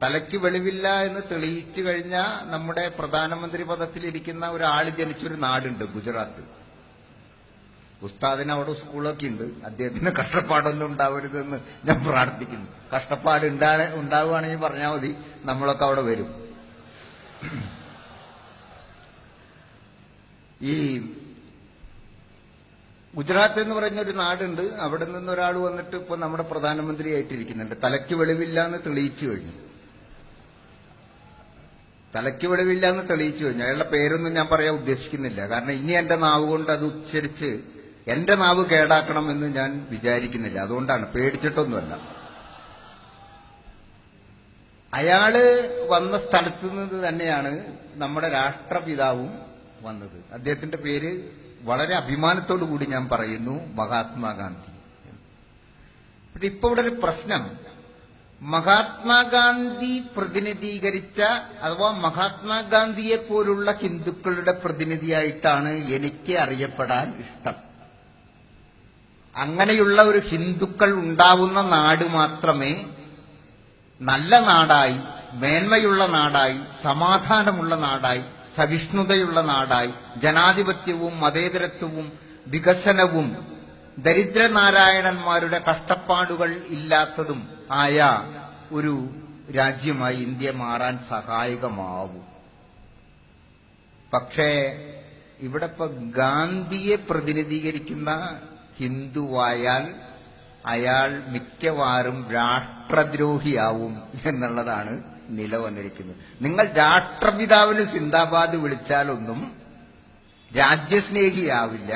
തലയ്ക്ക് വെളിവില്ല എന്ന് തെളിയിച്ചു കഴിഞ്ഞാൽ നമ്മുടെ പ്രധാനമന്ത്രി പദത്തിലിരിക്കുന്ന ഒരാൾ ജനിച്ചൊരു നാടുണ്ട്, ഗുജറാത്ത്. ഉസ്താദിന് അവിടെ സ്കൂളൊക്കെ ഉണ്ട്. അദ്ദേഹത്തിന് കഷ്ടപ്പാടൊന്നും ഉണ്ടാവരുതെന്ന് ഞാൻ പ്രാർത്ഥിക്കുന്നു. കഷ്ടപ്പാട് ഉണ്ടാവുകയാണെങ്കിൽ പറഞ്ഞാൽ മതി, നമ്മളൊക്കെ അവിടെ വരും. ഈ ഗുജറാത്ത് എന്ന് പറഞ്ഞൊരു നാടുണ്ട്. അവിടെ നിന്നൊരാൾ വന്നിട്ട് ഇപ്പൊ നമ്മുടെ പ്രധാനമന്ത്രി ആയിട്ടിരിക്കുന്നുണ്ട്. തലയ്ക്ക് വെളിവില്ല എന്ന് തെളിയിച്ചു കഴിഞ്ഞു. തലയ്ക്ക് വെളിവില്ല എന്ന് തെളിയിച്ചു കഴിഞ്ഞു. അയാളുടെ പേരൊന്നും ഞാൻ പറയാൻ ഉദ്ദേശിക്കുന്നില്ല. കാരണം ഇനി എന്റെ നാവ് കൊണ്ട് അത് ഉച്ചരിച്ച് എന്റെ നാവ് കേടാക്കണമെന്ന് ഞാൻ വിചാരിക്കുന്നില്ല. അതുകൊണ്ടാണ്, പേടിച്ചിട്ടൊന്നുമല്ല. അയാള് വന്ന സ്ഥലത്ത് നിന്ന് തന്നെയാണ് നമ്മുടെ രാഷ്ട്രപിതാവും വന്നത്. അദ്ദേഹത്തിന്റെ പേര് വളരെ അഭിമാനത്തോടു കൂടി ഞാൻ പറയുന്നു, മഹാത്മാഗാന്ധി. പക്ഷെ ഇപ്പൊ ഇവിടെ ഒരു പ്രശ്നം, മഹാത്മാഗാന്ധി പ്രതിനിധീകരിച്ച അഥവാ മഹാത്മാഗാന്ധിയെ പോലുള്ള ഹിന്ദുക്കളുടെ പ്രതിനിധിയായിട്ടാണ് എനിക്ക് അറിയപ്പെടാൻ ഇഷ്ടം. അങ്ങനെയുള്ള ഒരു ഹിന്ദുക്കൾ ഉണ്ടാവുന്ന നാട് മാത്രമേ നല്ല നാടായി, മേന്മയുള്ള നാടായി, സമാധാനമുള്ള നാടായി, സഹിഷ്ണുതയുള്ള നാടായി, ജനാധിപത്യവും മതേതരത്വവും വികസനവും ദരിദ്രനാരായണന്മാരുടെ കഷ്ടപ്പാടുകൾ ഇല്ലാത്തതും ആയ ഒരു രാജ്യമായി ഇന്ത്യ മാറാൻ സഹായകമാവും. പക്ഷേ ഇവിടെ ഇപ്പൊ ഗാന്ധിയെ പ്രതിനിധീകരിക്കുന്ന ഹിന്ദുവായാൽ അയാൾ മിക്കവാറും രാഷ്ട്രദ്രോഹിയാവും എന്നുള്ളതാണ് നിലവന്നിരിക്കുന്നത്. നിങ്ങൾ രാഷ്ട്രപിതാവിന് സിന്ദാബാദ് വിളിച്ചാലൊന്നും രാജ്യസ്നേഹിയാവില്ല.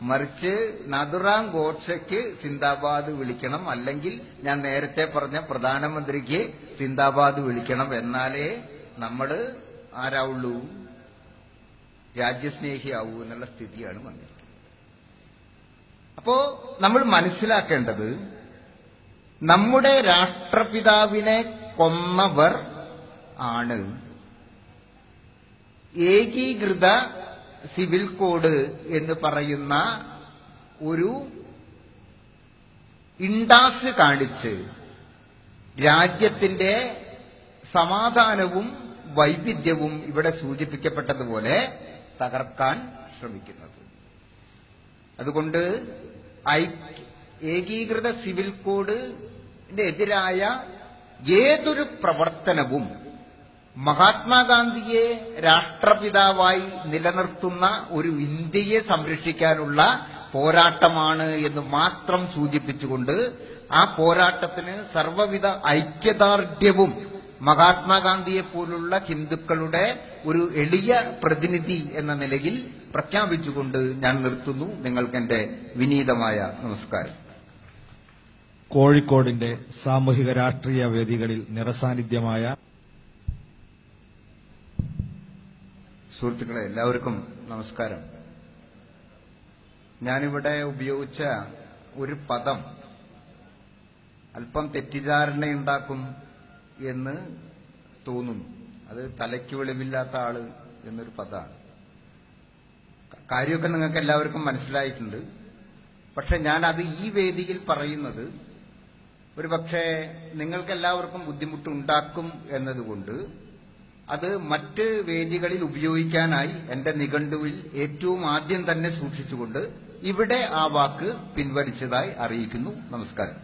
മറിച്ച് നാഥുറാം ഗോഡ്സെക്ക് സിന്ദാബാദ് വിളിക്കണം, അല്ലെങ്കിൽ ഞാൻ നേരത്തെ പറഞ്ഞ പ്രധാനമന്ത്രിക്ക് സിന്ദാബാദ് വിളിക്കണം. എന്നാലേ നമ്മൾ ആരാവുള്ളൂ, രാജ്യസ്നേഹിയാവൂ എന്നുള്ള സ്ഥിതിയാണ് വന്നിരിക്കുന്നത്. അപ്പോ നമ്മൾ മനസ്സിലാക്കേണ്ടത്, നമ്മുടെ രാഷ്ട്രപിതാവിനെ കൊന്നവർ ആണ് ഏകീകൃത സിവിൽ കോഡ് എന്ന് പറയുന്ന ഒരു ഇണ്ടാസ് കാണിച്ച് രാജ്യത്തിന്റെ സമാധാനവും വൈവിധ്യവും ഇവിടെ സൂചിപ്പിക്കപ്പെട്ടതുപോലെ തകർക്കാൻ ശ്രമിക്കുന്നത്. അതുകൊണ്ട് ഏകീകൃത സിവിൽ കോഡിന്റെ എതിരായ ഏതൊരു പ്രവർത്തനവും മഹാത്മാഗാന്ധിയെ രാഷ്ട്രപിതാവായി നിലനിർത്തുന്ന ഒരു ഇന്ത്യയെ സംരക്ഷിക്കാനുള്ള പോരാട്ടമാണ് എന്ന് മാത്രം സൂചിപ്പിച്ചുകൊണ്ട് ആ പോരാട്ടത്തിന് സർവ്വവിധ ഐക്യദാർഢ്യവും മഹാത്മാഗാന്ധിയെ പോലുള്ള ഹിന്ദുക്കളുടെ ഒരു എളിയ പ്രതിനിധി എന്ന നിലയിൽ പ്രഖ്യാപിച്ചുകൊണ്ട് ഞാൻ നിർത്തുന്നു. നിങ്ങൾക്ക് എന്റെ വിനീതമായ നമസ്കാരം. കോഴിക്കോടിന്റെ സാമൂഹിക രാഷ്ട്രീയ വേദികളിൽ നിറസാന്നിധ്യമായ സുഹൃത്തുക്കളെ, എല്ലാവർക്കും നമസ്കാരം. ഞാനിവിടെ ഉപയോഗിച്ച ഒരു പദം അല്പം തെറ്റിദ്ധാരണയുണ്ടാക്കും എന്ന് തോന്നുന്നു. അത് തലയ്ക്ക് വെളിവില്ലാത്ത ആള് എന്നൊരു പദമാണ്. കാര്യമൊക്കെ നിങ്ങൾക്ക് എല്ലാവർക്കും മനസ്സിലായിട്ടുണ്ട്. പക്ഷെ ഞാനത് ഈ വേദിയിൽ പറയുന്നത് ഒരുപക്ഷെ നിങ്ങൾക്കെല്ലാവർക്കും ബുദ്ധിമുട്ടുണ്ടാക്കും എന്നതുകൊണ്ട് അത് മറ്റ് വേദികളിൽ ഉപയോഗിക്കാനായി എന്റെ നിഘണ്ടുവിൽ ഏറ്റവും ആദ്യം തന്നെ സൂക്ഷിച്ചുകൊണ്ട് ഇവിടെ ആ വാക്ക് പിൻവലിച്ചതായി അറിയിക്കുന്നു. നമസ്കാരം.